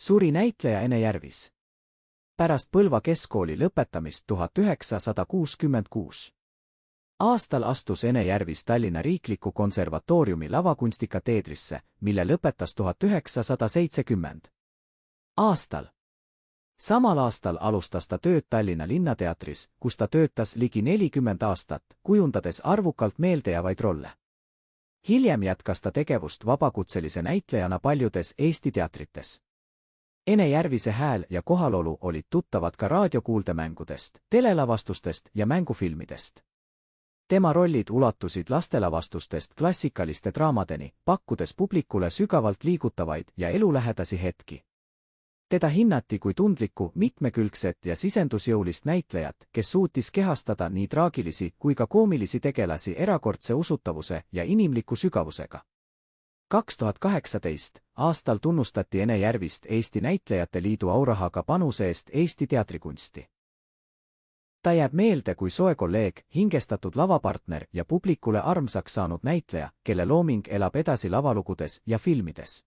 Suri näitleja Ene Järvis. Pärast Põlva keskkooli lõpetamist 1966. aastal astus Ene Järvis Tallinna Riikliku Konservatooriumi lavakunstikateedrisse, mille lõpetas 1970. aastal. Samal aastal alustas ta tööd Tallinna Linnateatris, kus ta töötas ligi 40 aastat, kujundades arvukalt meeldejäävaid rolle. Hiljem jätkas ta tegevust vabakutselise näitlejana paljudes Eesti teatrites. Ene Järvise hääl ja kohalolu olid tuttavad ka raadiokuuldemängudest, telelavastustest ja mängufilmidest. Tema rollid ulatusid lastelavastustest klassikaliste draamadeni, pakkudes publikule sügavalt liigutavaid ja elulähedasi hetki. Teda hinnati kui tundlikku, mitmekülgset ja sisendusjõulist näitlejat, kes suutis kehastada nii traagilisi kui ka koomilisi tegelasi erakordse usutavuse ja inimliku sügavusega. 2018. aastal tunnustati Ene Järvist Eesti Näitlejate Liidu aurahaga panuse eest Eesti teatrikunsti. Ta jääb meelde kui soe kolleeg, hingestatud lavapartner ja publikule armsaks saanud näitleja, kelle looming elab edasi lavalugudes ja filmides.